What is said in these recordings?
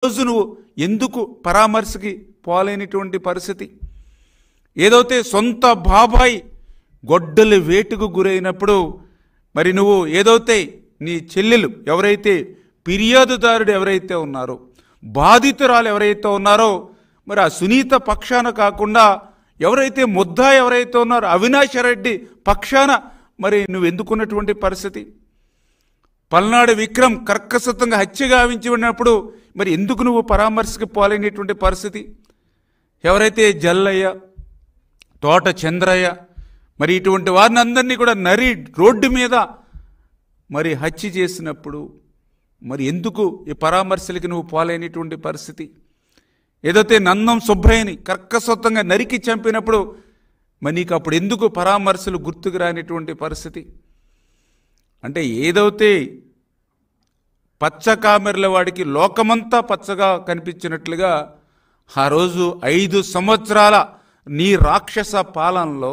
రోజు నువ్వు ఎందుకు పరామర్శకి పోలేనిటువంటి పరిస్థితి? ఏదైతే సొంత బాబాయ్ గొడ్డలి వేటుకు గురైనప్పుడు మరి నువ్వు ఏదైతే నీ చెల్లెలు ఎవరైతే ఫిర్యాదుదారుడు ఎవరైతే ఉన్నారో, బాధితురాలు ఎవరైతే ఉన్నారో, మరి ఆ సునీత పక్షాన కాకుండా ఎవరైతే ముద్దా ఎవరైతే ఉన్నారో అవినాష్ రెడ్డి పక్షాన మరి నువ్వు ఎందుకున్నటువంటి పరిస్థితి? పల్నాడు విక్రమ్ కర్కశతంగా హత్య గావించి ఉన్నప్పుడు మరి ఎందుకు నువ్వు పరామర్శకి పోలేనటువంటి పరిస్థితి? ఎవరైతే జల్లయ్య, తోట చంద్రయ్య మరి ఇటువంటి వారిని అందరినీ కూడా నరి రోడ్డు మీద మరి హత్య చేసినప్పుడు మరి ఎందుకు ఈ పరామర్శలకి నువ్వు పోలేనటువంటి పరిస్థితి? ఏదైతే నందం సుబ్బయ్యని కర్కశతంగా నరికి చంపినప్పుడు మరి నీకు అప్పుడు ఎందుకు పరామర్శలు గుర్తుకు రానిటువంటి పరిస్థితి? అంటే ఏదైతే పచ్చ కామెర్ల వాడికి లోకమంతా పచ్చగా కనిపించినట్లుగా ఆ రోజు 5 సంవత్సరాల నీ రాక్షస పాలనలో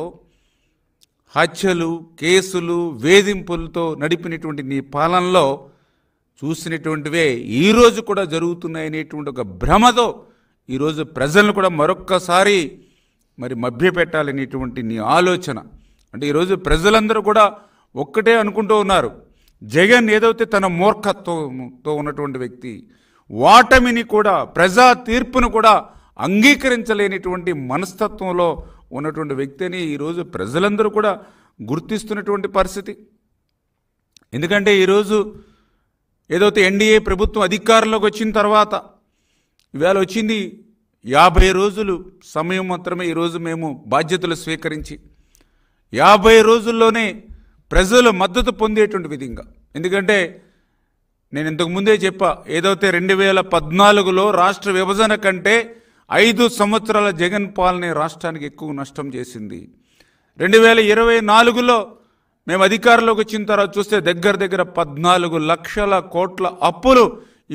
హత్యలు, కేసులు, వేధింపులతో నడిపినటువంటి నీ పాలనలో చూసినటువంటివే ఈరోజు కూడా జరుగుతున్నాయనేటువంటి ఒక భ్రమతో ఈరోజు ప్రజలను కూడా మరొక్కసారి మరి మభ్యపెట్టాలనేటువంటి నీ ఆలోచన. అంటే ఈరోజు ప్రజలందరూ కూడా ఒక్కటే అనుకుంటూ ఉన్నారు, జగన్ ఏదైతే తన మూర్ఖత్వంతో ఉన్నటువంటి వ్యక్తి, వాటమిని కూడా ప్రజా తీర్పును కూడా అంగీకరించలేనిటువంటి మనస్తత్వంలో ఉన్నటువంటి వ్యక్తి అని ఈరోజు ప్రజలందరూ కూడా గుర్తిస్తున్నటువంటి పరిస్థితి. ఎందుకంటే ఈరోజు ఏదైతే ఎన్డీఏ ప్రభుత్వం అధికారంలోకి వచ్చిన తర్వాత ఇవాళ వచ్చింది 50 రోజులు సమయం మాత్రమే. ఈరోజు మేము బాధ్యతలు స్వీకరించి 50 రోజుల్లోనే ప్రజలు మద్దతు పొందేటువంటి విధంగా, ఎందుకంటే నేను ఇంతకుముందే చెప్పా, ఏదైతే 2014లో రాష్ట్ర విభజన కంటే 5 సంవత్సరాల జగన్ పాలనే రాష్ట్రానికి ఎక్కువ నష్టం చేసింది. 2024లో మేము అధికారంలోకి వచ్చిన తర్వాత చూస్తే దగ్గర 14 లక్షల కోట్ల అప్పులు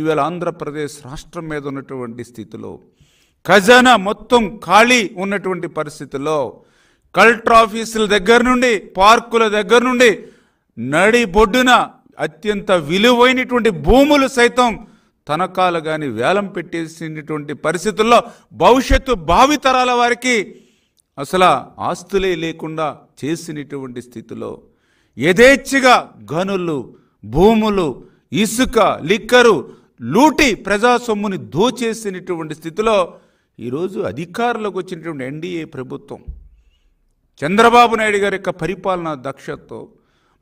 ఇవాళ ఆంధ్రప్రదేశ్ రాష్ట్రం మీద ఉన్నటువంటి స్థితిలో, ఖజానా మొత్తం ఖాళీ ఉన్నటువంటి పరిస్థితుల్లో, కలెక్టర్ ఆఫీసుల దగ్గర నుండి, పార్కుల దగ్గర నుండి నడి బొడ్డున అత్యంత విలువైనటువంటి భూములు సైతం తనఖాలు కానీ వేలం పెట్టేసినటువంటి పరిస్థితుల్లో భవిష్యత్తు భావితరాల వారికి అసలు ఆస్తులే లేకుండా చేసినటువంటి స్థితిలో యథేచ్ఛగా గనులు, భూములు, ఇసుక, లిక్కరు లూటి ప్రజా సొమ్ముని దోచేసినటువంటి స్థితిలో ఈరోజు అధికారంలోకి వచ్చినటువంటి ఎన్డీఏ ప్రభుత్వం, చంద్రబాబు నాయుడు గారి యొక్క పరిపాలనా దక్షతతో,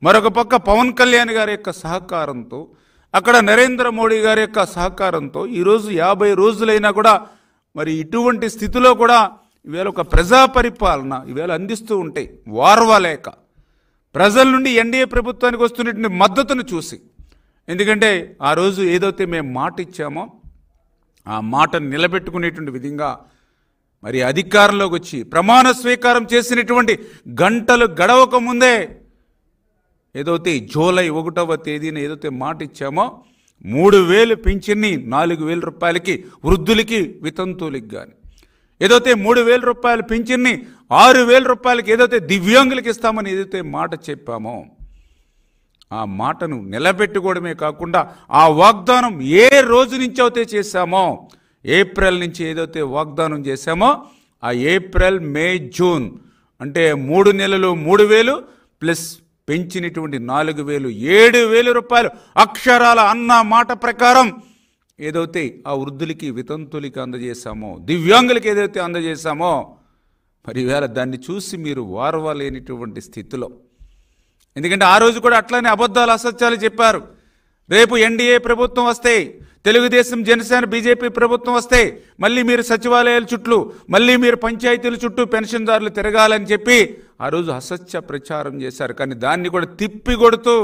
మరొక పక్క పవన్ కళ్యాణ్ గారి యొక్క సహకారంతో, అక్కడ నరేంద్ర మోడీ గారి యొక్క సహకారంతో ఈరోజు 50 రోజులైనా కూడా మరి ఇటువంటి స్థితిలో కూడా ఈవేళ ఒక ప్రజా పరిపాలన ఈవేళ అందిస్తూ ఉంటాయి. వార్వలేక ప్రజల నుండి ఎన్డీఏ ప్రభుత్వానికి వస్తున్నటువంటి మద్దతును చూసి, ఎందుకంటే ఆ రోజు ఏదైతే మేము మాట ఇచ్చామో ఆ మాటను నిలబెట్టుకునేటువంటి విధంగా మరి అధికారంలోకి వచ్చి ప్రమాణ స్వీకారం చేసినటువంటి గంటలు గడవక ముందే ఏదైతే జూలై 1వ తేదీన ఏదైతే మాట ఇచ్చామో 3000 పింఛన్ని 4000 రూపాయలకి వృద్ధులకి, వితంతువులకి కానీ, ఏదైతే 3000 రూపాయల పింఛన్ని 6000 రూపాయలకి ఏదైతే దివ్యాంగులకి ఇస్తామని ఏదైతే మాట చెప్పామో ఆ మాటను నిలబెట్టుకోవడమే కాకుండా ఆ వాగ్దానం ఏ రోజు నుంచి అయితే చేశామో, ఏప్రిల్ నుంచి ఏదైతే వాగ్దానం చేశామో ఆ ఏప్రిల్, మే, జూన్ అంటే 3 నెలలు 3000 ప్లస్ పెంచినటువంటి 4000, 7000 రూపాయలు అక్షరాల అన్న మాట ప్రకారం ఏదైతే ఆ వృద్ధులకి, వితంతులకి అందజేశామో, దివ్యాంగులకి ఏదైతే అందజేశామో మరి ఈవేళ దాన్ని చూసి మీరు వారవలేనిటువంటి స్థితిలో, ఎందుకంటే ఆ రోజు కూడా అట్లానే అబద్ధాలు, అసత్యాలు చెప్పారు. రేపు ఎన్డీఏ ప్రభుత్వం వస్తే, తెలుగుదేశం, జనసేన, బీజేపీ ప్రభుత్వం వస్తే మళ్ళీ మీరు సచివాలయాల చుట్టూ, మళ్ళీ మీరు పంచాయతీల చుట్టూ పెన్షన్దారులు తిరగాలని చెప్పి ఆ రోజు అసత్య ప్రచారం చేశారు. కానీ దాన్ని కూడా తిప్పికొడుతూ